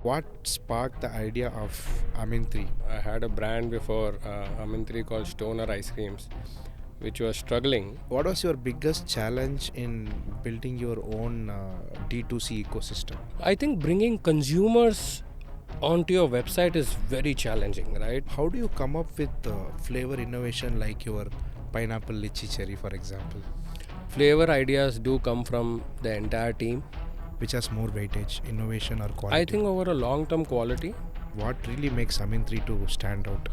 What sparked the idea of Amintiri? I had a brand before Amintiri called Stoner Ice Creams, which was struggling. What was your biggest challenge in building your own D2C ecosystem? I think bringing consumers onto your website is very challenging, right? How do you come up with flavor innovation like your pineapple lychee cherry, for example, Flavor ideas do come from the entire team. which has more weightage, innovation or I quality? think over a long term quality, What really makes Amintiri to stand out?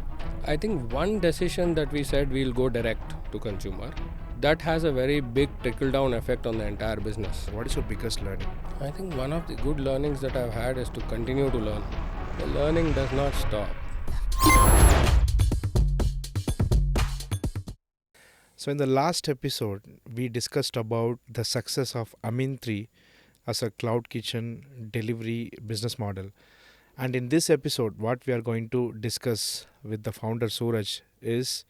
I think one decision that we said we'll go direct to consumer, that has a very big trickle down effect on the entire business. What is your biggest learning? I think one of the good learnings that I've had is to continue to learn. The learning does not stop. So in the last episode, we discussed about the success of Amintri as a cloud kitchen delivery business model. And in this episode, what we are going to discuss with the founder Suraj is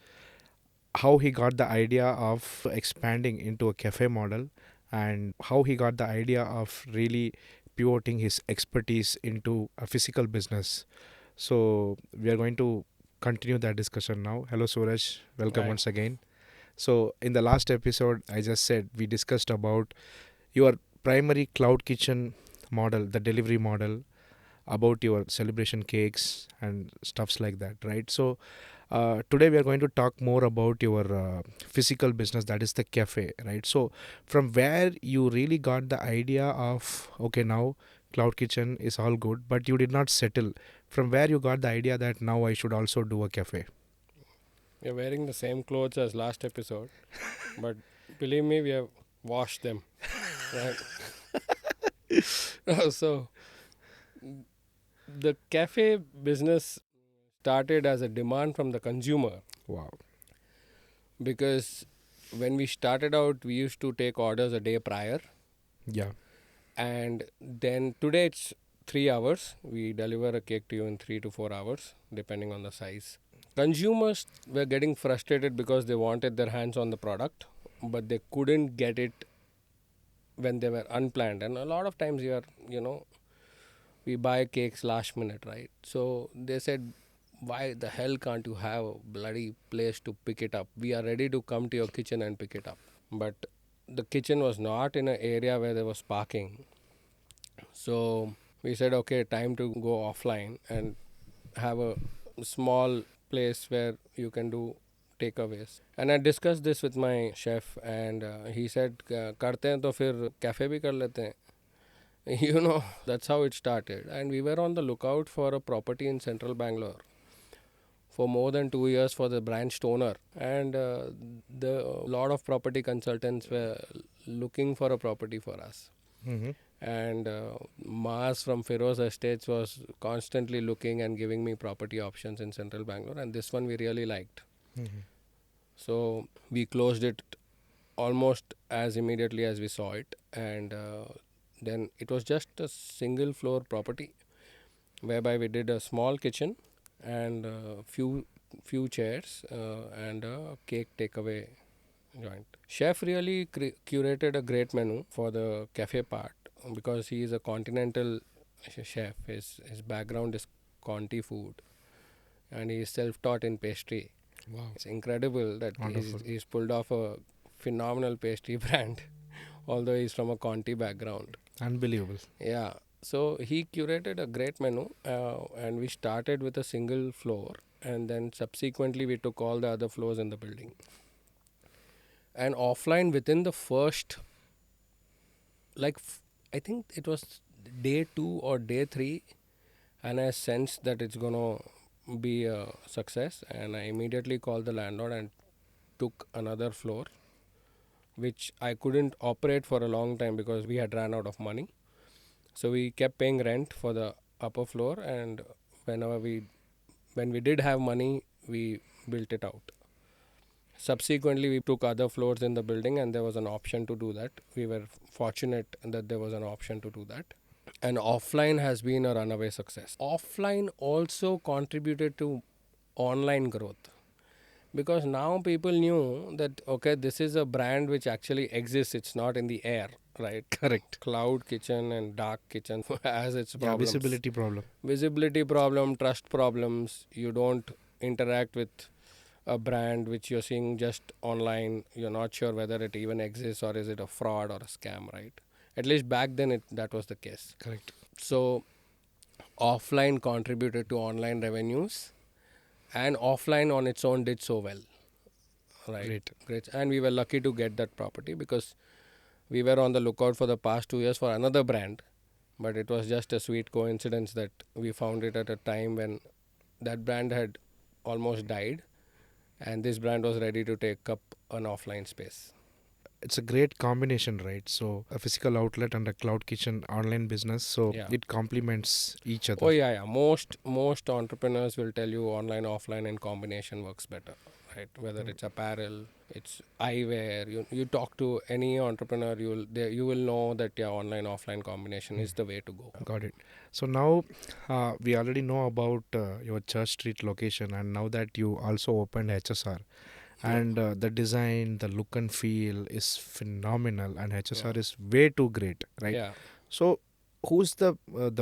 how he got the idea of expanding into a cafe model and how he got the idea of really pivoting his expertise into a physical business. So we are going to continue that discussion now. Hello Suraj, welcome Right. once again. So in the last episode, I just said we discussed about your primary cloud kitchen model, the delivery model, about your celebration cakes and stuffs like that, right? So today we are going to talk more about your physical business, that is the cafe, right? So from where you really got the idea of okay, now cloud kitchen is all good, but you did not settle. From where you got the idea that now I should also do a cafe? We're wearing the same clothes as last episode, but believe me, we have washed them. Right? So, the cafe business started as a demand from the consumer Wow. because when we started out, we used to take orders a day prior, Yeah. and then today it's 3 hours. We deliver a cake to you in 3 to 4 hours, depending on the size. Consumers were getting frustrated because they wanted their hands on the product, but they couldn't get it when they were unplanned. And a lot of times we buy cakes last minute, right? So they said, why the hell can't you have a bloody place to pick it up? We are ready to come to your kitchen and pick it up. But the kitchen was not in an area where there was parking. So we said, okay, time to go offline and have a small place where you can do takeaways. And I discussed this with my chef, and he said, करते हैं तो फिर cafe भी कर लेते हैं." That's how it started. And we were on the lookout for a property in central Bangalore for more than 2 years for the branch owner. And the lot of property consultants were looking for a property for us. Mm-hmm. And Mars from Feroz Estates was constantly looking and giving me property options in central Bangalore, and this one we really liked. Mm-hmm. So we closed it almost as immediately as we saw it, and then it was just a single floor property whereby we did a small kitchen and a few chairs and a cake takeaway joint. Chef really curated a great menu for the cafe part because he is a continental chef. His background is Conti food, and he is self-taught in pastry. Wow. It's incredible that Wonderful. he's pulled off a phenomenal pastry brand, although he's from a Conti background. Unbelievable. Yeah. So he curated a great menu, and we started with a single floor, and then subsequently we took all the other floors in the building. And offline within the first, I think it was day 2 or day 3, and I sensed that it's gonna be a success, and I immediately called the landlord and took another floor, which I couldn't operate for a long time because we had ran out of money. So we kept paying rent for the upper floor, and when we did have money, we built it out. Subsequently, we took other floors in the building, and there was an option to do that. We were fortunate that there was an option to do that. And offline has been a runaway success. Offline also contributed to online growth because now people knew that okay, this is a brand which actually exists, it's not in the air, right? Correct. Cloud kitchen and dark kitchen has its Yeah, problems. visibility problem. Visibility problem, trust problems. You don't interact with a brand which you're seeing just online. You're not sure whether it even exists or is it a fraud or a scam, right? At least back then that was the case. Correct. So offline contributed to online revenues, and offline on its own did so well, right? Great. Great. And we were lucky to get that property because we were on the lookout for the past 2 years for another brand, but it was just a sweet coincidence that we found it at a time when that brand had almost died and this brand was ready to take up an offline space. It's a great combination, right? So a physical outlet and a cloud kitchen online business. So Yeah. it complements each other. Oh yeah. Most entrepreneurs will tell you online offline in combination works better, right? Whether it's apparel, it's eyewear. You talk to any entrepreneur, you will know that online offline combination is the way to go. Got it. So now we already know about your Church Street location, and now that you also opened HSR, and the design, the look and feel is phenomenal, and HSR is way too great, right? Yeah. So who's the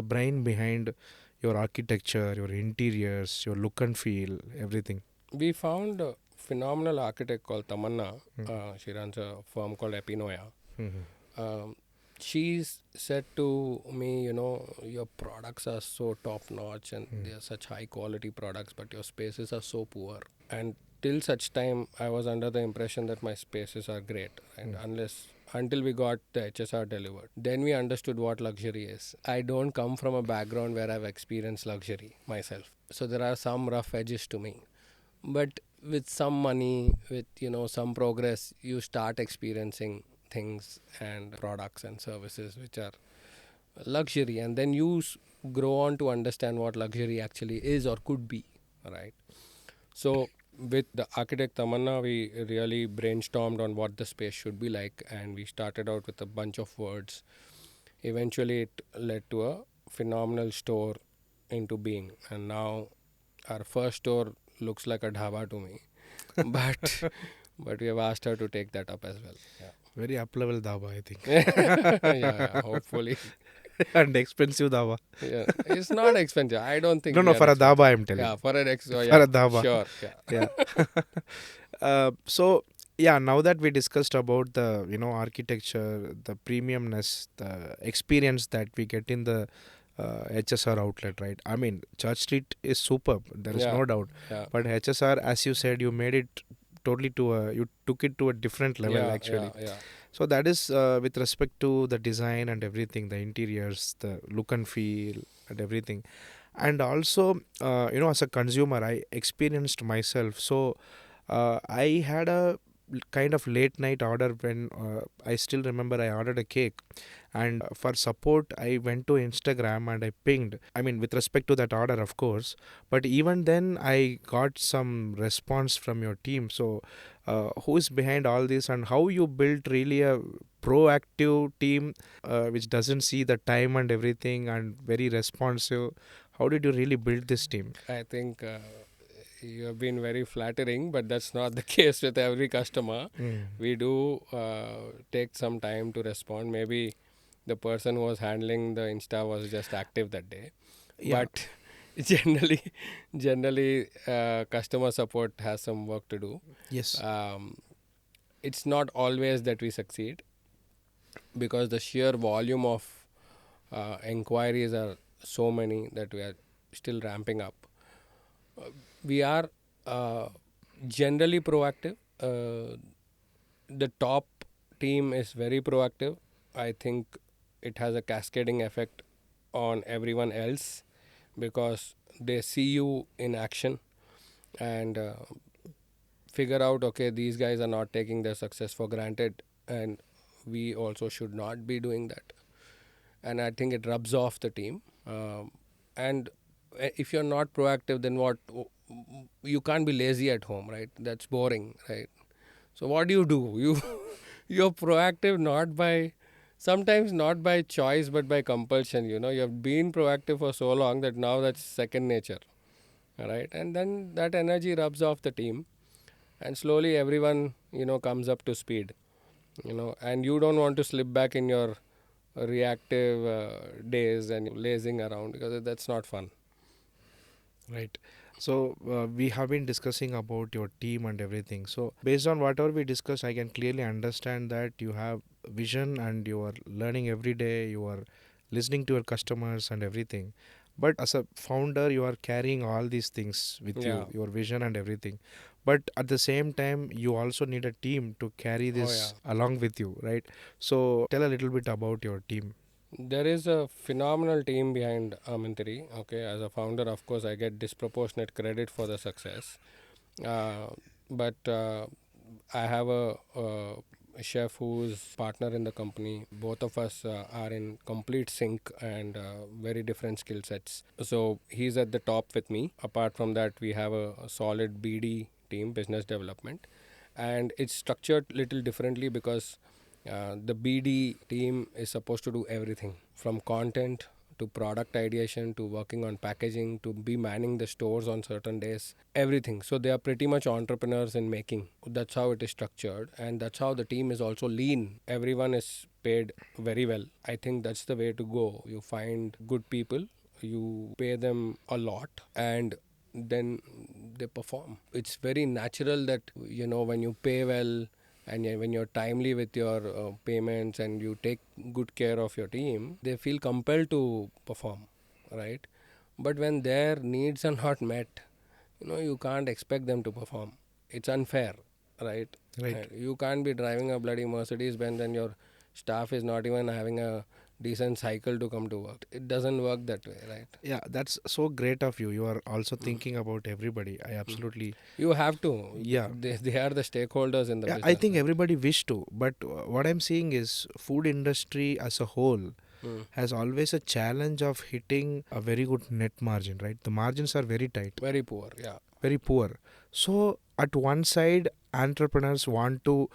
brain behind your architecture, your interiors, your look and feel, everything? We found a phenomenal architect called Tamanna. She runs a firm called Epinoia. She's said to me, your products are so top notch and they are such high quality products, but your spaces are so poor. And till such time, I was under the impression that my spaces are great. And until we got the HSR delivered, then we understood what luxury is. I don't come from a background where I've experienced luxury myself. So there are some rough edges to me. But with some money, with some progress, you start experiencing things and products and services which are luxury, and then you grow on to understand what luxury actually is or could be, right? So with the architect Tamanna, we really brainstormed on what the space should be like, and we started out with a bunch of words. Eventually it led to a phenomenal store into being, and now our first store looks like a dhaba to me. but we have asked her to take that up as well. Very up level dhaba, I think. Yeah, hopefully. And expensive dhaba. Yeah, it's not expensive. I don't think. No, for a dhaba, I'm telling. Yeah, for an For a dhaba. Sure. Yeah. So yeah, now that we discussed about the architecture, the premiumness, the experience that we get in the HSR outlet, right? I mean, Church Street is superb. There is no doubt. Yeah. But HSR, as you said, you made it totally you took it to a different level actually. Yeah. So that is with respect to the design and everything, the interiors, the look and feel and everything. And also, as a consumer, I experienced myself. So I had a kind of late night order when I still remember I ordered a cake, and for support I went to Instagram and I pinged, I mean with respect to that order of course, but even then I got some response from your team. So who is behind all this, and how you built really a proactive team which doesn't see the time and everything, and very responsive? How did you really build this team? I think you have been very flattering, but that's not the case with every customer. We do take some time to respond. Maybe the person who was handling the Insta was just active that day. Yeah. But generally customer support has some work to do. Yes. It's not always that we succeed, because the sheer volume of inquiries are so many that we are still ramping up. We are generally proactive. The top team is very proactive. I think it has a cascading effect on everyone else, because they see you in action and figure out, okay, these guys are not taking their success for granted, and we also should not be doing that. And I think it rubs off the team. And if you're not proactive, then what? You can't be lazy at home, right? That's boring, right? So what do? You're proactive sometimes not by choice but by compulsion. You have been proactive for so long that now that's second nature, right? And then that energy rubs off the team. and slowly everyone comes up to speed, and you don't want to slip back in your reactive days and lazing around, because that's not fun. Right. So we have been discussing about your team and everything. So based on whatever we discussed, I can clearly understand that you have vision and you are learning every day. You are listening to your customers and everything. But as a founder, you are carrying all these things with Yeah. you, your vision and everything. But at the same time, you also need a team to carry Oh, this along with you, right? So tell a little bit about your team. There is a phenomenal team behind Amintiri. Okay, as a founder, of course, I get disproportionate credit for the success. Uh, but I have a chef who's partner in the company. Both of us are in complete sync and very different skill sets. So he's at the top with me. Apart from that, we have a solid BD team, business development, and it's structured little differently because the BD team is supposed to do everything from content to product ideation to working on packaging to be manning the stores on certain days, everything. So they are pretty much entrepreneurs in making. That's how it is structured, and that's how the team is also lean. Everyone is paid very well. I think that's the way to go. You find good people, you pay them a lot, and then they perform. It's very natural that when you pay well and when you're timely with your payments and you take good care of your team, they feel compelled to perform, right? But when their needs are not met, you can't expect them to perform. It's unfair, right? Right. You can't be driving a bloody Mercedes Benz and your staff is not even having a decent cycle to come to work. It doesn't work that way, right? Yeah, that's so great of you. You are also thinking about everybody. I absolutely, You have to. yeah. They are the stakeholders in the Yeah, I business, think right? everybody wish to, but what I'm seeing is food industry as a whole Mm. has always a challenge of hitting a very good net margin, right? The margins are very tight, Very poor, yeah. very poor. So at one side, entrepreneurs want to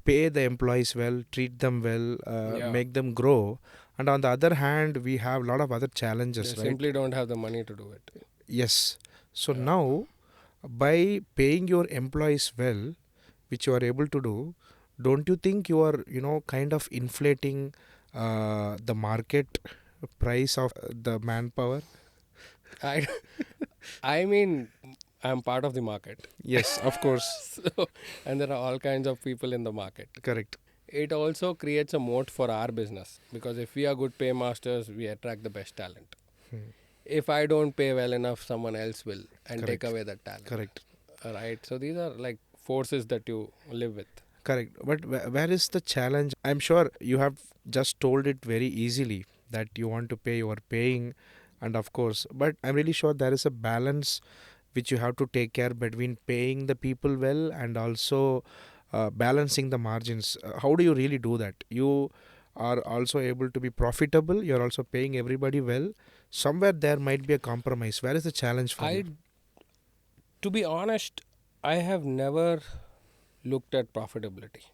pay the employees well, treat them well, Yeah. make them grow, and on the other hand, we have a lot of other They challenges, right? simply don't have the money to do it. Yes. So Yeah. now, by paying your employees well, which you are able to do, don't you think you are kind of inflating the market price of the manpower? I I mean, I'm part of the market. Yes, of course. So, and there are all kinds of people in the market. Correct. It also creates a moat for our business, because if we are good paymasters, we attract the best talent. Hmm. If I don't pay well enough, someone else will and take Correct. away that talent. Correct. Right? So these are like forces that you live with. Correct. But where is the challenge? I'm sure you have just told it very easily that you want to pay, you are paying, and of course, but I'm really sure there is a balance which you have to take care between paying the people well and also balancing the margins. How do you really do that? You are also able to be profitable, you're also paying everybody well. Somewhere there might be a compromise. Where is the challenge for you? To be honest, I have never looked at profitability.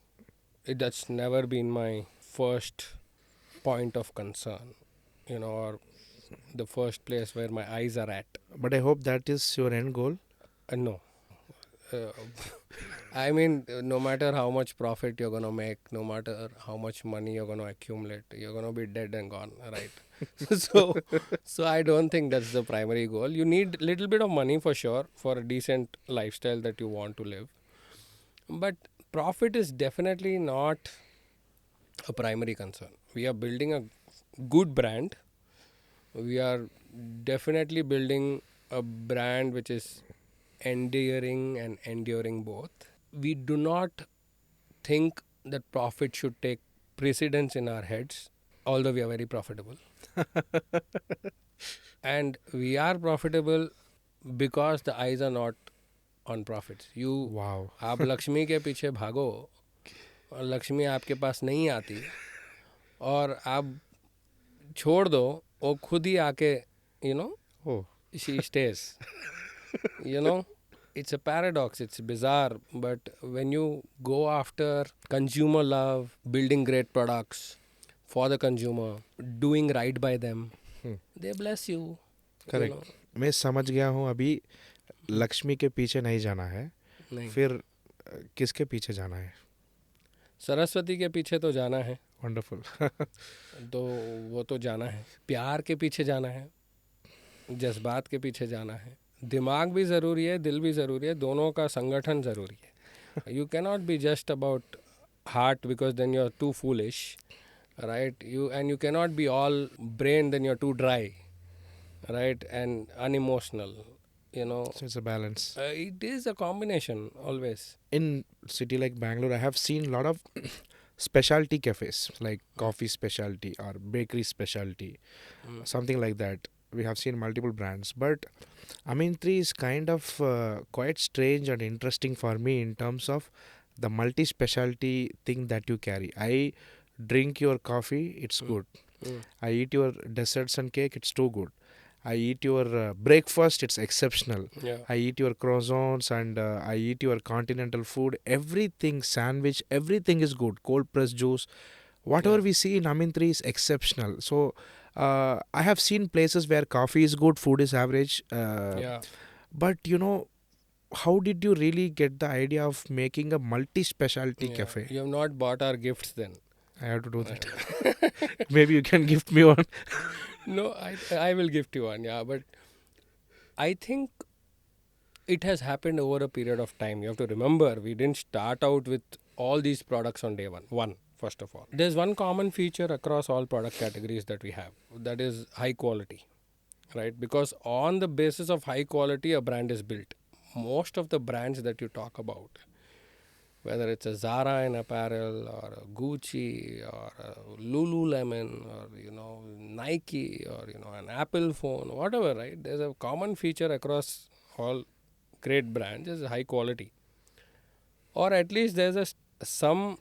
That's never been my first point of concern, or the first place where my eyes are at. But I hope that is your end goal. No. Uh, I mean, no matter how much profit you're going to make, no matter how much money you're going to accumulate, you're going to be dead and gone, right? so, so I don't think that's the primary goal. You need a little bit of money for sure for a decent lifestyle that you want to live. But profit is definitely not a primary concern. We are building a good brand. We are definitely building a brand which is endearing and enduring both. We do not think that profit should take precedence in our heads, although we are very profitable. And we are profitable because the eyes are not on profits. Wow. आप लक्ष्मी के पीछे भागो और लक्ष्मी आपके पास नहीं आती, और आप छोड़ दो, वो खुद ही आके Oh, she stays. you know it's a paradox, it's bizarre, but when you go after consumer love, building great products for the consumer, doing right by them, Hmm. they bless you. Correct. मैं समझ गया हूँ अभी. लक्ष्मी के पीछे नहीं जाना है, नहीं. फिर किसके पीछे जाना है? सरस्वती के पीछे तो जाना है, वंडरफुल. तो वो तो जाना है. प्यार के पीछे जाना है, जज्बात के पीछे जाना है. दिमाग भी ज़रूरी है, दिल भी ज़रूरी है, दोनों का संगठन ज़रूरी है. You cannot be just about heart, because then you're too foolish, right? You cannot be all brain, then you're too dry, right? And unemotional, So it's a balance. It is a combination always. In city like Bangalore, I have seen a lot of specialty cafes, like coffee specialty or bakery specialty, something like that. We have seen multiple brands, but Amintiri is kind of quite strange and interesting for me in terms of the multi-specialty thing that you carry. I drink your coffee, it's good. I eat your desserts and cake, it's too good. I eat your breakfast, it's exceptional. Yeah. I eat your croissants and I eat your continental food. Everything, sandwich, everything is good. Cold pressed juice, whatever we see in Amintiri is exceptional. So I have seen places where coffee is good, food is average. Yeah. But how did you really get the idea of making a multi-specialty cafe? You have not bought our gifts then. I have to do that. Maybe you can gift me one. No, I will gift you one, yeah. But I think it has happened over a period of time. You have to remember, we didn't start out with all these products on day one. First of all, there's one common feature across all product categories that we have, that is high quality, right? Because on the basis of high quality, a brand is built. Most of the brands that you talk about, whether it's a Zara in apparel or a Gucci or a Lululemon or Nike or an Apple phone, whatever, right? There's a common feature across all great brands is high quality, or at least there's some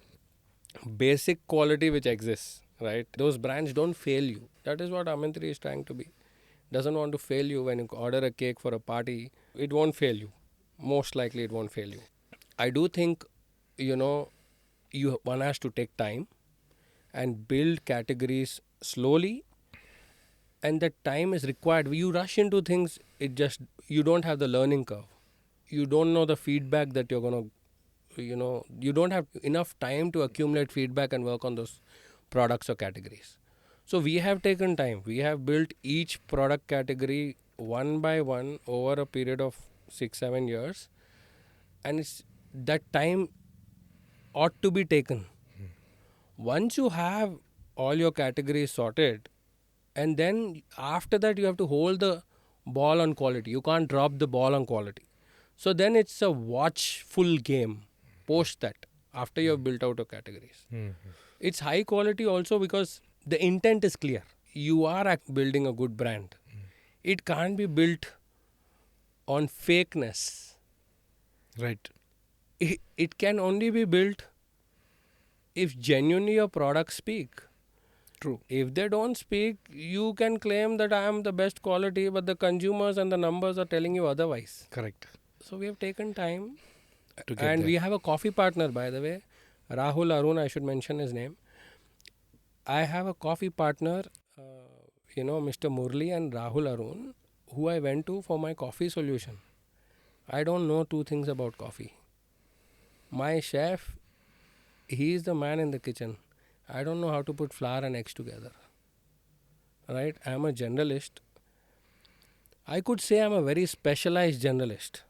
basic quality which exists, right? Those brands don't fail you. That is what Amintiri is trying to be. Doesn't want to fail you. When you order a cake for a party, it won't fail you. Most likely it won't fail you. I do think one has to take time and build categories slowly, and that time is required. You rush into things, you don't have the learning curve. You don't know the feedback that you're going to, you don't have enough time to accumulate feedback and work on those products or categories. So we have taken time. We have built each product category one by one over a period of 6-7 years, and that time ought to be taken. Once you have all your categories sorted, and then after that you have to hold the ball on quality. You can't drop the ball on quality. So then it's a watchful game post that, after you have built out your categories. It's high quality also because the intent is clear. You are building a good brand. It can't be built on fakeness. Right. It can only be built if genuinely your products speak. True. If they don't speak, you can claim that I am the best quality, but the consumers and the numbers are telling you otherwise. Correct. So we have taken time. To get And there. we have a coffee partner, by the way, Rahul Arun, I should mention his name. I have a coffee partner, Mr. Murli and Rahul Arun, who I went to for my coffee solution. I don't know two things about coffee. My chef, he is the man in the kitchen. I don't know how to put flour and eggs together. Right? I am a generalist. I could say I'm a very specialized generalist.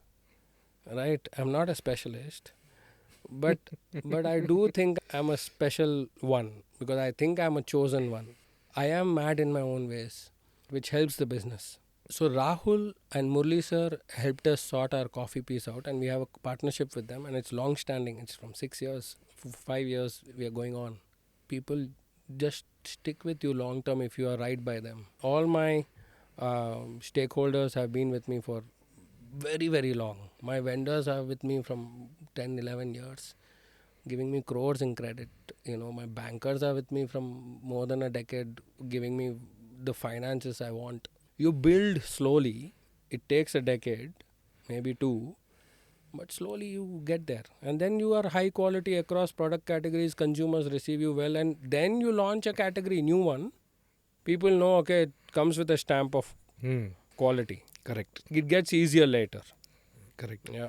Right? I'm not a specialist. But I do think I'm a special one, because I think I'm a chosen one. I am mad in my own ways, which helps the business. So Rahul and Murli sir helped us sort our coffee piece out, and we have a partnership with them, and it's long standing. It's from 6 years, 5 years we are going on. People just stick with you long term if you are right by them. All my stakeholders have been with me for very, very long. My vendors are with me from 10, 11 years, giving me crores in credit. My bankers are with me from more than a decade, giving me the finances I want. You build slowly. It takes a decade, maybe 2, but slowly you get there. And then you are high quality across product categories, consumers receive you well, and then you launch a category, new one. People know, okay, it comes with a stamp of quality. Correct. It gets easier later. Correct. Yeah.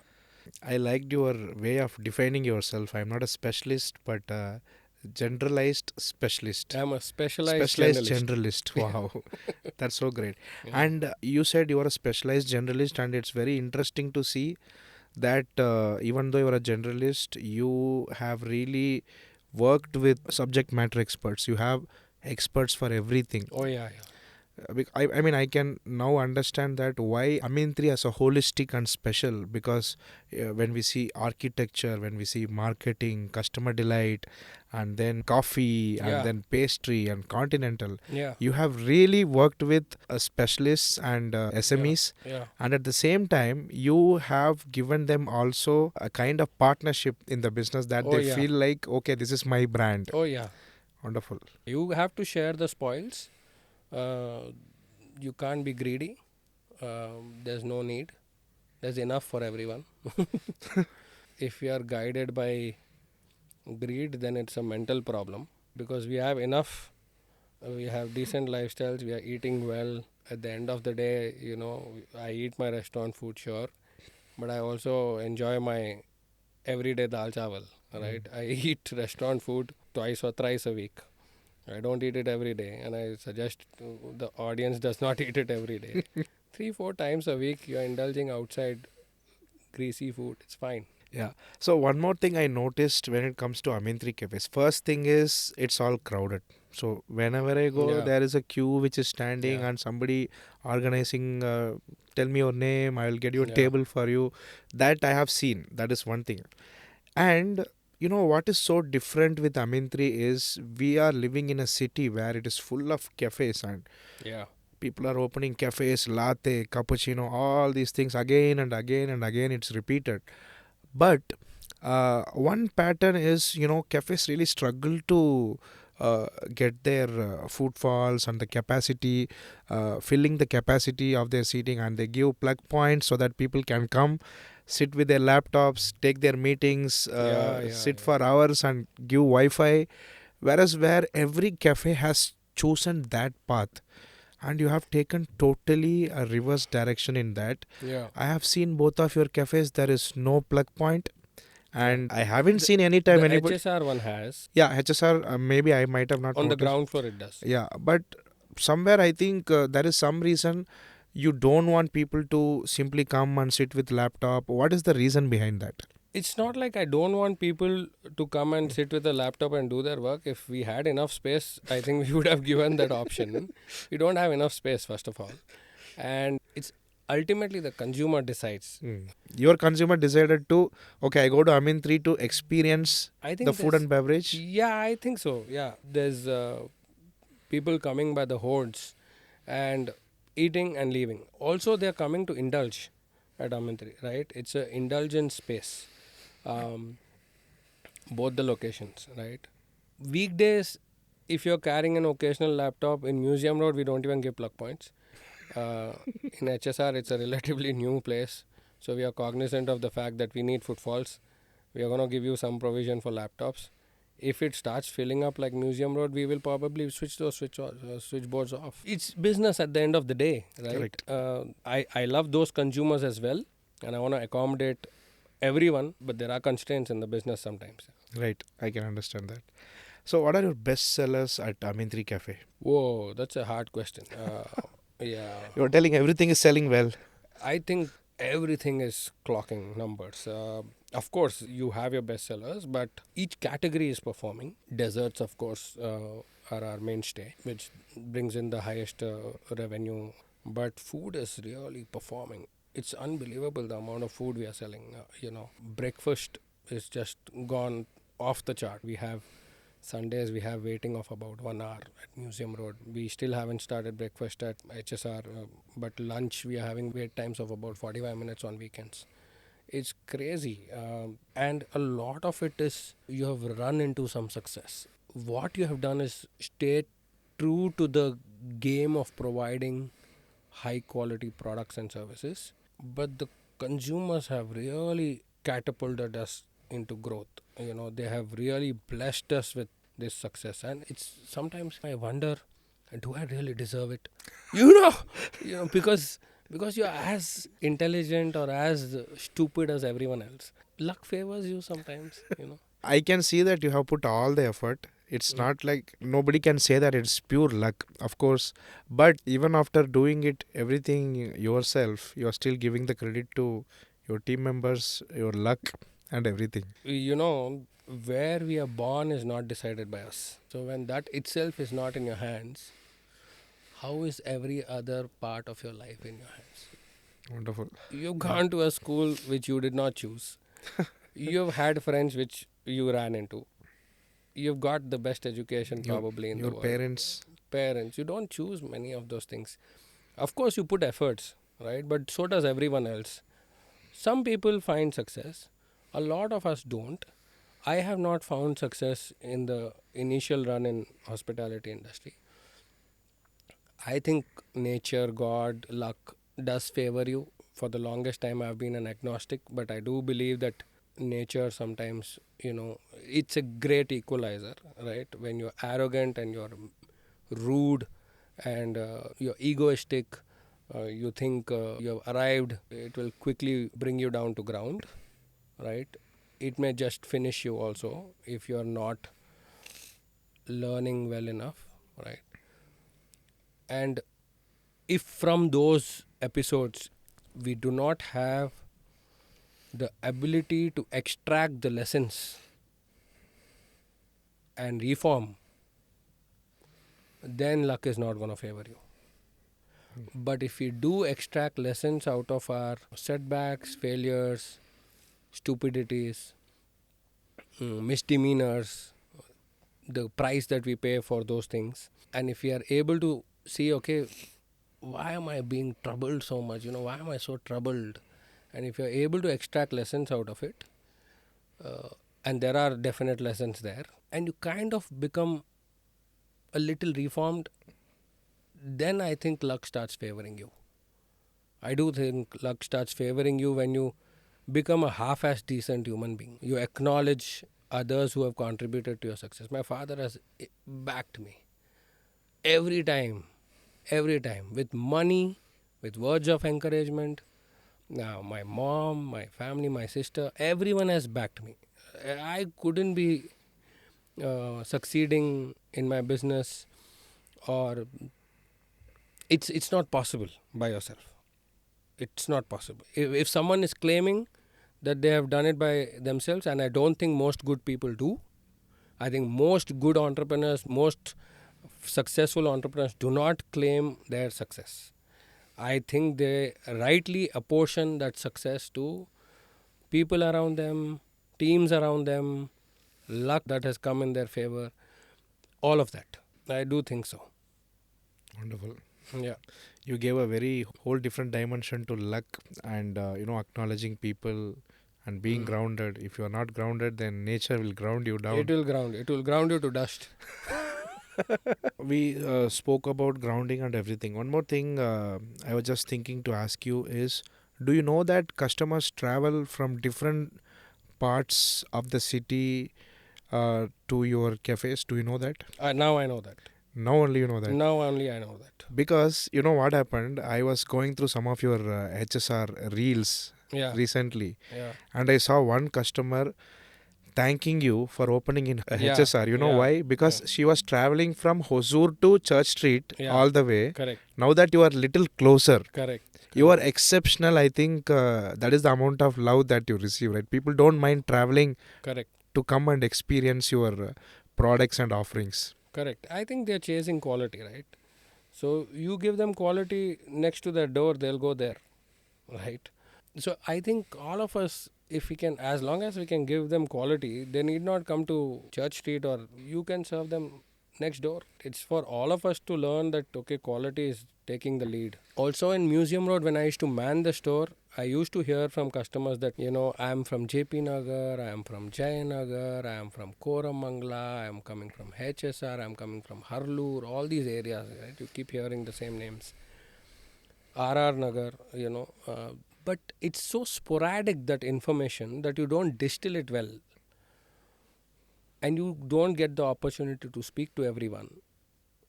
I liked your way of defining yourself. I'm not a specialist, but a generalized specialist. I'm a specialized Specialized generalist. generalist. Wow, that's so great. Yeah. And you said you are a specialized generalist, and it's very interesting to see that even though you are a generalist, you have really worked with subject matter experts. You have experts for everything. Oh yeah, yeah. I mean, I can now understand that why Amintri as a holistic and special, because when we see architecture, when we see marketing, customer delight, and then coffee, and Yeah. then pastry and continental, Yeah. you have really worked with specialists and Yeah. SMEs, Yeah. and at the same time, you have given them also a kind of partnership in the business that Oh they yeah. feel like, okay, this is my brand. Oh yeah. Wonderful. You have to share the spoils. You can't be greedy. There's no need. There's enough for everyone. If you are guided by greed, then it's a mental problem, because we have enough. We have decent lifestyles. We are eating well. At the end of the day, I eat my restaurant food, sure, but I also enjoy my everyday dal chawal. Right? I eat restaurant food twice or thrice a week. I don't eat it every day, and I suggest the audience does not eat it every day. 3-4 times a week, you're indulging outside greasy food. It's fine. Yeah. So one more thing I noticed when it comes to Amintri cafes. First thing is it's all crowded. So whenever I go, Yeah. there is a queue which is standing Yeah. and somebody organizing. Tell me your name. I will get you a Yeah. table for you. That I have seen. That is one thing. And you know what is so different with Amintri is we are living in a city where it is full of cafes and Yeah. people are opening cafes, latte, cappuccino, all these things again and again and again. It's repeated. But one pattern is, cafes really struggle to get their footfalls and the capacity, filling the capacity of their seating, and they give plug points so that people can come, sit with their laptops, take their meetings, Yeah. Yeah. sit for hours and give Wi-Fi. Whereas where every cafe has chosen that path, and you have taken totally a reverse direction in that. Yeah. I have seen both of your cafes. There is no plug point, Yeah. and I haven't The, seen any the time anybody. HSR one has. Yeah, HSR. Maybe I might have not On the noticed. ground floor, it does. Yeah, but somewhere I think there is some reason you don't want people to simply come and sit with laptop. What is the reason behind that? It's not like I don't want people to come and sit with a laptop and do their work. If we had enough space, I think we would have given that option. We don't have enough space, first of all. And it's ultimately the consumer decides. Your consumer decided to, okay, I go to Amintri to experience I think the food and beverage. Yeah, I think so. Yeah. There's people coming by the hordes and eating and leaving. Also, they're coming to indulge at Amintri, right? It's an indulgent space. Both the locations, right? Weekdays, if you're carrying an occasional laptop in Museum Road, we don't even give plug points. In HSR, it's a relatively new place, so we are cognizant of the fact that we need footfalls. We are going to give you some provision for laptops. If it starts filling up like Museum Road, we will probably switch those switchboards off. It's business at the end of the day, right? Correct. I love those consumers as well, and I want to accommodate everyone, but there are constraints in the business sometimes. Right, I can understand that. So, what are your best sellers at Amintri Cafe? Whoa, that's a hard question. Yeah, You are telling everything is selling well. I think everything is clocking numbers. Of course, you have your bestsellers, but each category is performing. Desserts, of course, are our mainstay, which brings in the highest revenue. But food is really performing. It's unbelievable the amount of food we are selling. Breakfast is just gone off the chart. We have Sundays, we have waiting of about 1 hour at Museum Road. We still haven't started breakfast at HSR, but lunch we are having wait times of about 45 minutes on weekends. It's crazy. And a lot of it is you have run into some success. What you have done is stay true to the game of providing high quality products and services, but the consumers have really catapulted us into growth. They have really blessed us with this success, and it's sometimes I wonder, do I really deserve it? Because because you're as intelligent or as stupid as everyone else. Luck favors you sometimes. I can see that you have put all the effort. It's Mm. not like nobody can say that it's pure luck, of course. But even after doing it everything yourself, you are still giving the credit to your team members, your luck, and everything. Where we are born is not decided by us. So when that itself is not in your hands, how is every other part of your life in your hands? Wonderful. You've gone to a school which you did not choose. You've had friends which you ran into. You've got the best education Your, probably in the your world. parents. You don't choose many of those things. Of course, you put efforts, right? But so does everyone else. Some people find success. A lot of us don't. I have not found success in the initial run in hospitality industry. I think nature, God, luck does favor you. For the longest time, I've been an agnostic, but I do believe that nature sometimes, it's a great equalizer, right? When you're arrogant and you're rude and you're egoistic, you think you have arrived, it will quickly bring you down to ground, right? It may just finish you also if you're not learning well enough, right? And if from those episodes we do not have the ability to extract the lessons and reform, then luck is not going to favor you. But if we do extract lessons out of our setbacks, failures, stupidities, misdemeanors, the price that we pay for those things, and if we are able to see, okay, why am I being troubled so much? Why am I so troubled? And if you're able to extract lessons out of it, and there are definite lessons there, and you kind of become a little reformed, then I think luck starts favoring you. I do think luck starts favoring you when you become a half-as decent human being. You acknowledge others who have contributed to your success. My father has backed me every time, with money, with words of encouragement. Now, my mom, my family, my sister, everyone has backed me. I couldn't be succeeding in my business, or it's not possible by yourself. It's not possible. If someone is claiming that they have done it by themselves, and I don't think most good people do. I think most good entrepreneurs, most successful entrepreneurs do not claim their success. I think they rightly apportion that success to people around them, teams around them, luck that has come in their favor, all of that. I do think so. Wonderful. Yeah. You gave a very whole different dimension to luck and acknowledging people and being grounded. If you are not grounded, then nature will ground you down. It will ground you to dust. We spoke about grounding and everything. One more thing I was just thinking to ask you is, do you know that customers travel from different parts of the city to your cafes? Do you know that? Now I know that. Now only you know that. Now only I know that. Because you know what happened? I was going through some of your HSR reels Yeah. recently, Yeah. and I saw one customer thanking you for opening in Yeah, HSR. You know yeah, why? Because she was traveling from Hosur to Church Street Yeah. all the way. Correct. Now that you are little closer, Correct. you are exceptional. I think that is the amount of love that you receive, right? People don't mind traveling Correct. to come and experience your products and offerings. Correct. I think they're chasing quality, right? So you give them quality next to their door, they'll go there, right? So I think all of us, if we can, as long as we can give them quality, they need not come to Church Street, or you can serve them next door. It's for all of us to learn that, okay, quality is taking the lead. Also in Museum Road, when I used to man the store, I used to hear from customers that, I'm from JP Nagar, I am from Jayanagar, I am from Koramangala, I am coming from HSR, I am coming from Harloor, all these areas, right? You keep hearing the same names. RR Nagar, but it's so sporadic, that information, that you don't distill it well. And you don't get the opportunity to speak to everyone.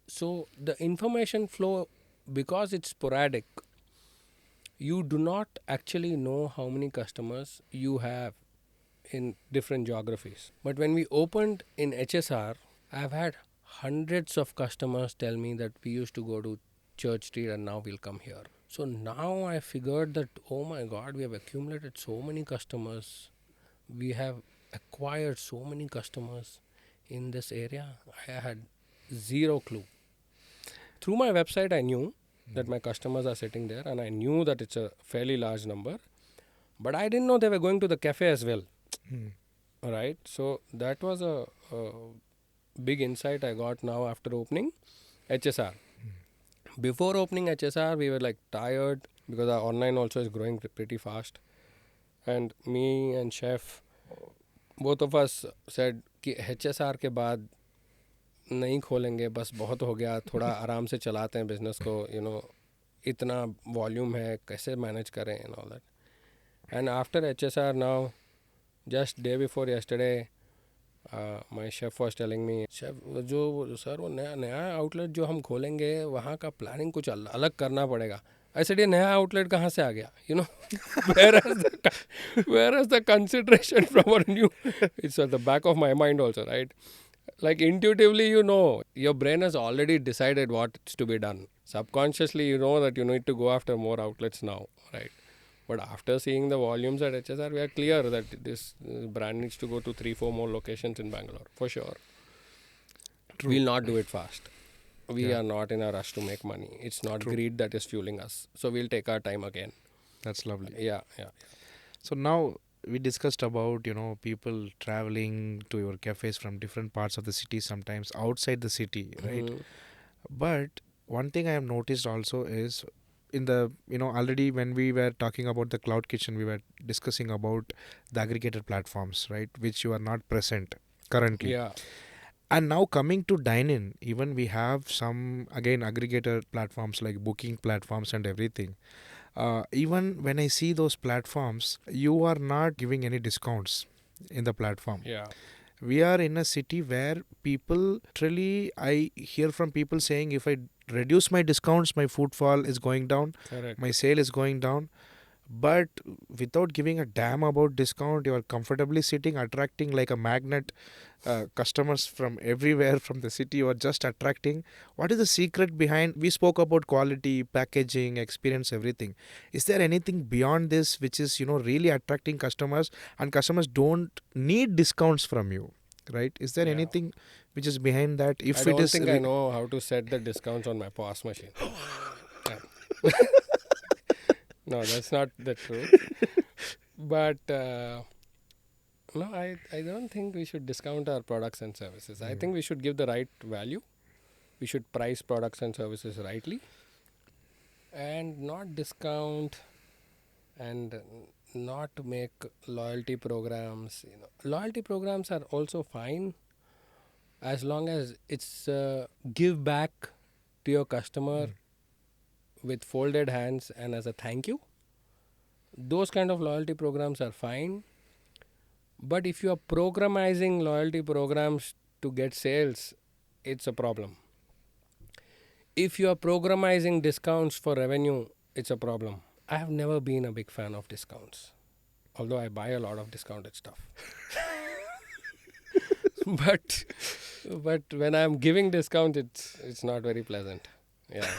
So the information flow, because it's sporadic, you do not actually know how many customers you have in different geographies. But when we opened in HSR, I've had hundreds of customers tell me that we used to go to Church Street and now we'll come here. So now I figured that, oh my God, we have accumulated so many customers. We have acquired so many customers in this area. I had zero clue. Through my website, I knew that my customers are sitting there, and I knew that it's a fairly large number. But I didn't know they were going to the cafe as well. Right? So that was a big insight I got now after opening HSR. Before opening HSR, we were like tired because our online also is growing pretty fast. And me and chef, both of us said कि HSR के बाद नहीं खोलेंगे, बस बहुत हो गया, थोड़ा आराम से चलाते हैं बिजनेस को, इतना वॉल्यूम है, कैसे मैनेज करें and all that. And after HSR now, just day before yesterday, my chef was telling me, chef जो सर वो नया आउटलेट जो हम खोलेंगे वहाँ का प्लानिंग कुछ अलग करना पड़ेगा. I said ये नया आउटलेट कहाँ से आ गया? Whereas the consideration from our new, it's at the back of my mind also, right? Like intuitively, your brain has already decided what's to be done. Subconsciously, you know that you need to go after more outlets now, right? But after seeing the volumes at HSR, we are clear that this brand needs to go to 3-4 more locations in Bangalore, for sure. True. We'll not do it fast. We are not in a rush to make money. It's not greed that is fueling us. So we'll take our time again. That's lovely. Yeah. So now we discussed about, people traveling to your cafes from different parts of the city, sometimes outside the city, right? But one thing I have noticed also is in the, already when we were talking about the cloud kitchen, we were discussing about the aggregator platforms, right? Which you are not present currently. Yeah. And now coming to dine-in, even we have some, again, aggregator platforms like booking platforms and everything. Even when I see those platforms, you are not giving any discounts in the platform. Yeah. We are in a city where people literally, I hear from people saying if I reduce my discounts, my footfall is going down, Correct. my sale is going down. But without giving a damn about discount, you are comfortably sitting, attracting like a magnet customers from everywhere from the city. You are just attracting. What is the secret behind? We spoke about quality, packaging, experience, everything. Is there anything beyond this which is really attracting customers, and customers don't need discounts from you, right? Is there anything which is behind that? If I don't it is, think I know how to set the discounts on my POS machine. No, that's not the truth. But no, I don't think we should discount our products and services. I think we should give the right value. We should price products and services rightly and not discount and not make loyalty programs. Loyalty programs are also fine as long as it's give back to your customer with folded hands and as a thank you. Those kind of loyalty programs are fine. But if you are programming loyalty programs to get sales, it's a problem. If you are programming discounts for revenue, it's a problem. I have never been a big fan of discounts, although I buy a lot of discounted stuff. but when I'm giving discount, it's not very pleasant. Yeah.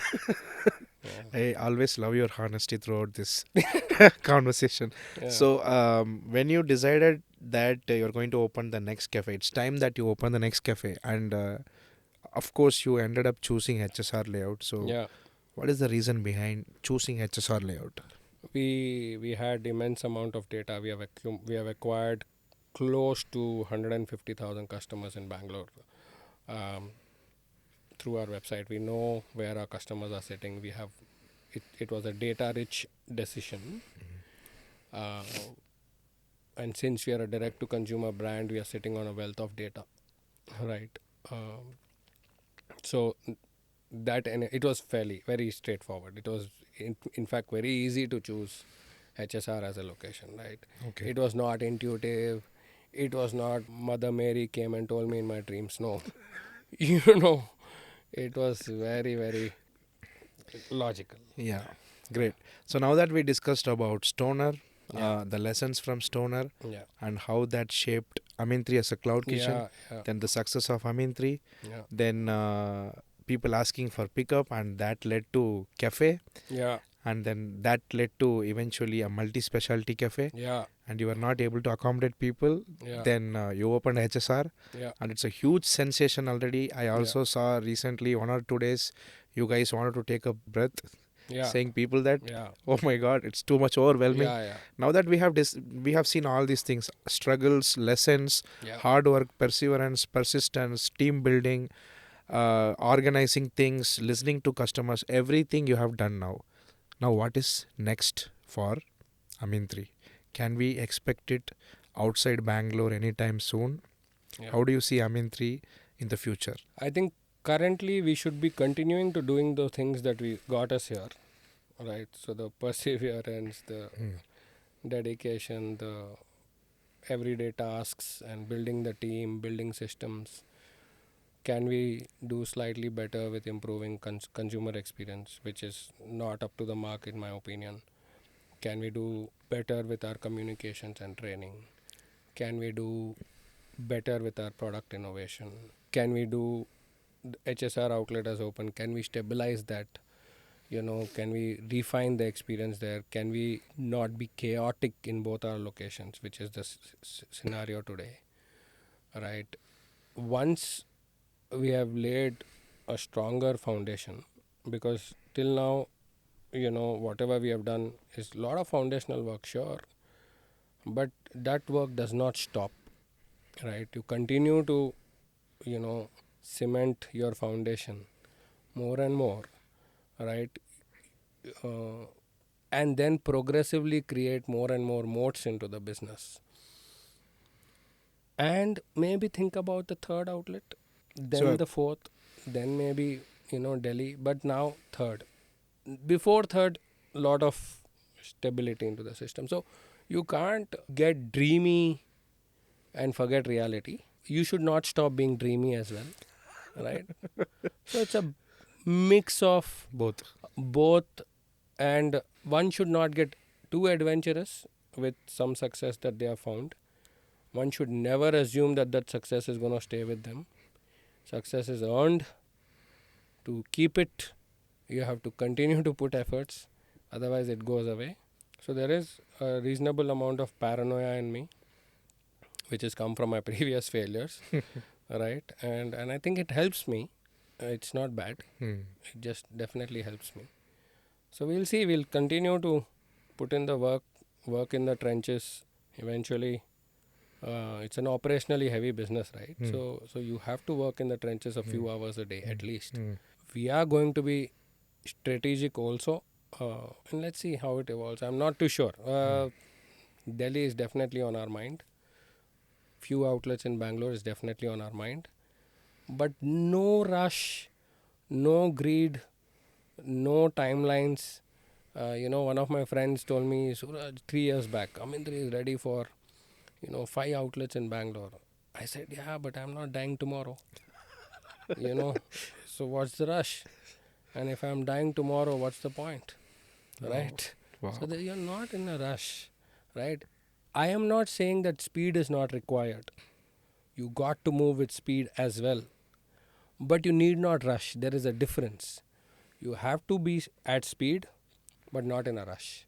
I always love your honesty throughout this conversation. Yeah. So when you decided that you're going to open the next cafe, it's time that you open the next cafe, and of course you ended up choosing HSR layout. So what is the reason behind choosing HSR layout? We had immense amount of data. We have acquired close to 150,000 customers in Bangalore. Through our website, we know where our customers are sitting. We have it was a data-rich decision, and since we are a direct-to-consumer brand, we are sitting on a wealth of data, right? So that, and it was very straightforward. It was in fact very easy to choose HSR as a location, right? Okay. It was not intuitive. It was not Mother Mary came and told me in my dreams. No, it was very, very logical. Yeah. Great. So now that we discussed about Stoner, Yeah. the lessons from Stoner, Yeah. and how that shaped Amintri as a cloud kitchen, Yeah. Yeah. then the success of Amintri, Yeah. then people asking for pickup, and that led to Café, Yeah. and then that led to eventually a multi-specialty cafe, Yeah. and you were not able to accommodate people. Yeah. Then you opened HSR, Yeah. and it's a huge sensation already. I Yeah. also saw recently 1 or 2 days you guys wanted to take a breath, Yeah. saying people that, Yeah. oh my god, it's too much overwhelming. Yeah. Yeah. Now that we have seen all these things, struggles, lessons, Yeah. hard work, perseverance, persistence, team building, organizing things, listening to customers, everything you have done now. Now what is next for Amintri? Can we expect it outside Bangalore anytime soon? Yeah. How do you see Amintri in the future? I think currently we should be continuing to doing the things that we got us here, right? So the perseverance, the dedication, the everyday tasks, and building the team, building systems. Can we do slightly better with improving consumer experience, which is not up to the mark in my opinion? Can we do better with our communications and training? Can we do better with our product innovation? Can we do HSR outlet as open? Can we stabilize that? Can we refine the experience there? Can we not be chaotic in both our locations, which is the scenario today, right? Once we have laid a stronger foundation, because till now, whatever we have done is a lot of foundational work, sure, but that work does not stop, right? You continue to, cement your foundation more and more, right? uh, and then progressively create more and more moats into the business, and maybe think about the third outlet, then So, the fourth, then maybe Delhi, but now third. Before third, lot of stability into the system. So you can't get dreamy and forget reality. You should not stop being dreamy as well, right? So it's a mix of both. both, and one should not get too adventurous with some success that they have found. One should never assume that that success is going to stay with them. Success is earned. To keep it, you have to continue to put efforts, otherwise it goes away. So there is a reasonable amount of paranoia in me, which has come from my previous failures, right? And I think it helps me. It's not bad. It just definitely helps me. So we'll see. We'll continue to put in the work in the trenches. Eventually, it's an operationally heavy business, right? So you have to work in the trenches a few hours a day at least. We are going to be strategic also, and let's see how it evolves. I'm not too sure. Delhi is definitely on our mind. Few outlets in Bangalore is definitely on our mind, but no rush, no greed, no timelines. One of my friends told me, Suraj, 3 years back, Amintiri is ready for 5 outlets in Bangalore. I said, yeah, but I'm not dying tomorrow. So what's the rush? And if I'm dying tomorrow, what's the point? Right? Wow. So that you're not in a rush, right? I am not saying that speed is not required. You got to move with speed as well. But you need not rush. There is a difference. You have to be at speed, but not in a rush.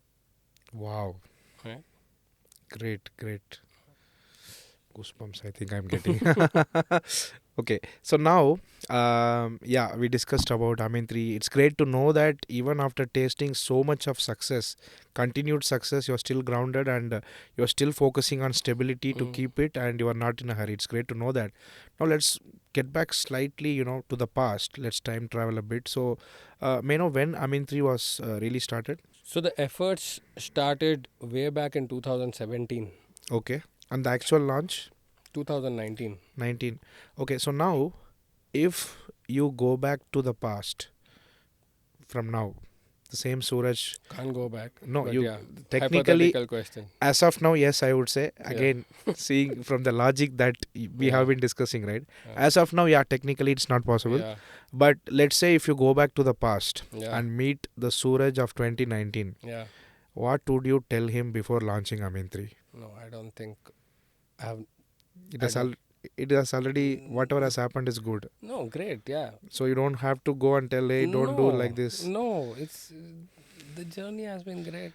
Wow. Right? Great. Goosebumps, I think I'm getting. Okay, so now, we discussed about Amintri. It's great to know that even after tasting so much of success, continued success, you're still grounded and you're still focusing on stability to keep it, and you are not in a hurry. It's great to know that. Now let's get back slightly, to the past. Let's time travel a bit. So, may I know when Amintri was really started? So the efforts started way back in 2017, Okay, and the actual launch? 2019. 19. Okay, so now if you go back to the past from now, the same Suraj. Can't go back. No, But you yeah, technically, hypothetical question. as of now, yes, I would say. Yeah. Again, seeing from the logic that we Yeah. have been discussing, right? Yeah. As of now, yeah, technically it's not possible. Yeah. But let's say if you go back to the past Yeah. and meet the Suraj of 2019, Yeah. what would you tell him before launching Amintiri? No, I don't think I have. It I has, don't- it has already, whatever has happened is good. No, great. Yeah. So you don't have to go and tell, hey, don't do like this. No, it's the journey has been great.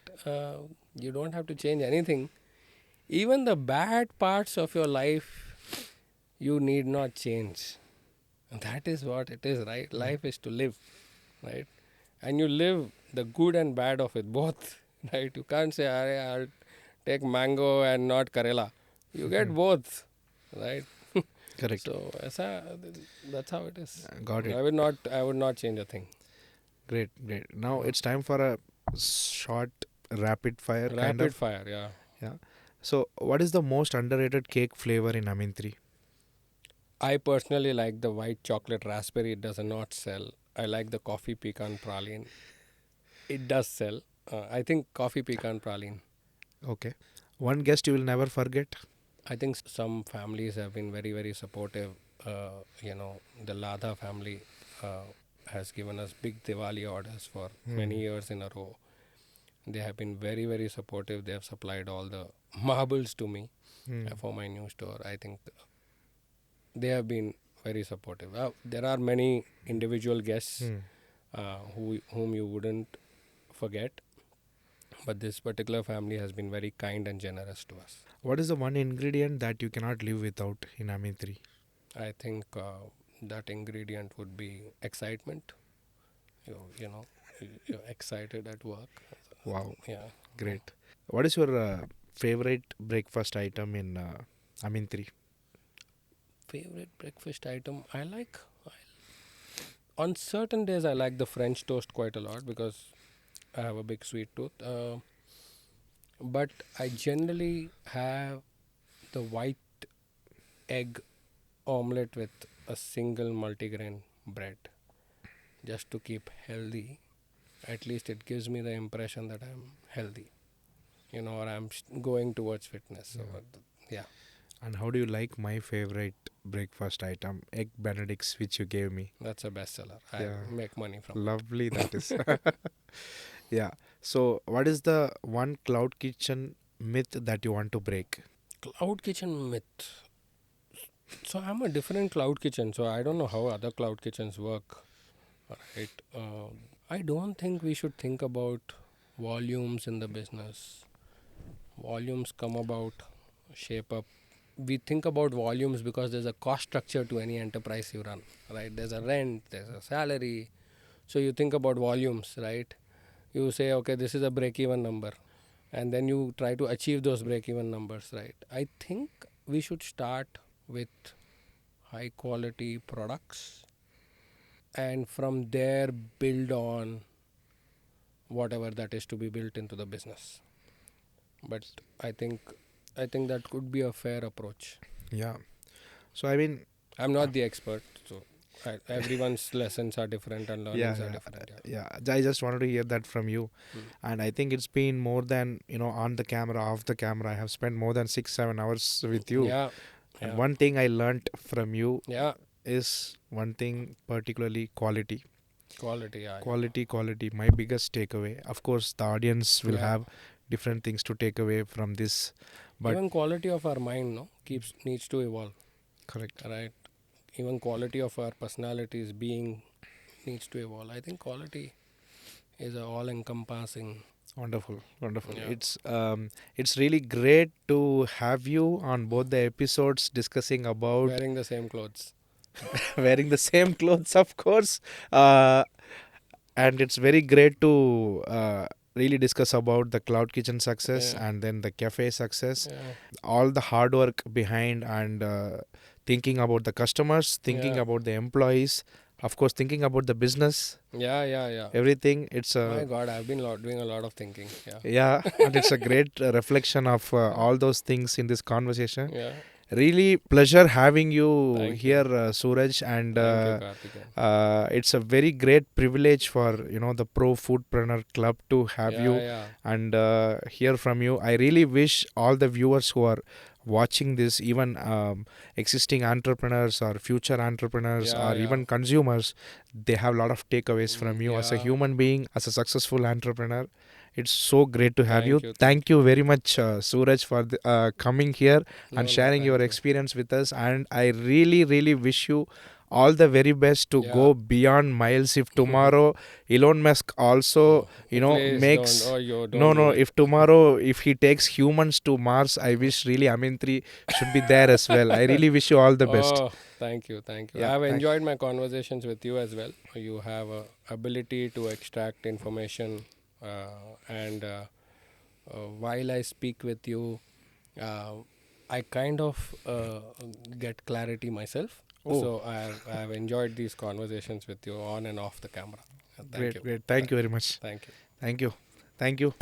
You don't have to change anything. Even the bad parts of your life, you need not change. And that is what it is, right? Life is to live, right? And you live the good and bad of it, both, right? You can't say, I'll take mango and not Karela. You get both, right? Correct. So that's how it is. Got it. I would not change a thing. Great, great. Now it's time for a short rapid fire kind Rapid of. fire, yeah. Yeah. So what is the most underrated cake flavor in Amintiri? I personally like the white chocolate raspberry. It does not sell. I like the coffee pecan praline. It does sell. I think coffee pecan praline. Okay. One guest you will never forget? I think some families have been very, very supportive. The Ladha family has given us big Diwali orders for many years in a row. They have been very, very supportive. They have supplied all the marbles to me for my new store. I think they have been very supportive. There are many individual guests whom you wouldn't forget, but this particular family has been very kind and generous to us. What is the one ingredient that you cannot live without in Amintiri? I think that ingredient would be excitement. You're excited at work. Wow. Yeah. Great. What is your favorite breakfast item in Amintiri? Favorite breakfast item? On certain days I like the French toast quite a lot because I have a big sweet tooth. But I generally have the white egg omelette with a single multigrain bread just to keep healthy. At least it gives me the impression that I'm healthy, or I'm going towards fitness. So, yeah. And how do you like my favorite breakfast item, egg benedicts, which you gave me? That's a bestseller. Yeah. I make money from it. Lovely that is. Yeah. So what is the one cloud kitchen myth that you want to break? Cloud kitchen myth. So I'm a different cloud kitchen, so I don't know how other cloud kitchens work. Right. I don't think we should think about volumes in the business. Volumes come about, shape up. We think about volumes because there's a cost structure to any enterprise you run, right? There's a rent, there's a salary. So you think about volumes, right? You say, okay, this is a break-even number. And then you try to achieve those break-even numbers, right? I think we should start with high-quality products and from there build on whatever that is to be built into the business. But I think that could be a fair approach. Yeah. So I mean, I'm not the expert, so everyone's lessons are different and learnings are different. Yeah. I just wanted to hear that from you. And I think it's been more than, on the camera, off the camera. I have spent more than 6-7 hours with you. Yeah. And one thing I learnt from you Yeah. is one thing, particularly quality. Quality, yeah. Quality. My biggest takeaway. Of course, the audience will have different things to take away from this. But even quality of our mind, needs to evolve. Correct. Right. Even quality of our personalities, being needs to evolve. I think quality is all-encompassing. Wonderful. Yeah. It's really great to have you on both the episodes discussing about Wearing the same clothes. wearing the same clothes, of course. And it's very great to really discuss about the cloud kitchen success and then the cafe success. All the hard work behind and thinking about the customers, thinking about the employees, of course, thinking about the business. Yeah. Everything. It's My God, I've been doing a lot of thinking. Yeah, and it's a great reflection of all those things in this conversation. Yeah. Really pleasure having you Thank you. here, Suraj, and Thank you, Karthikeyan. it's a very great privilege for the Pro Foodpreneur Club to have Yeah, you yeah. and hear from you. I really wish all the viewers who are watching this, even existing entrepreneurs or future entrepreneurs Yeah, or yeah. even consumers, they have a lot of takeaways from you as a Yeah. human being, as a successful entrepreneur. It's so great to have you. Thank you. Thank you very much, Suraj, for coming here and No, sharing your thank you. experience with us. And I really, really wish you all the very best to Yeah. go beyond miles. If tomorrow Elon Musk also, Please makes don't. Oh, you no, don't no. do it. If tomorrow, if he takes humans to Mars, I wish really Amintri should be there as well. I really wish you all the best. Oh, thank you. Thank you. Yeah, I've enjoyed my conversations with you as well. You have a ability to extract information, and while I speak with you, uh, I kind of get clarity myself. Oh. So I've enjoyed these conversations with you on and off the camera. Thank Great, you. great. Thank you very much. Thank you. Thank you. Thank you.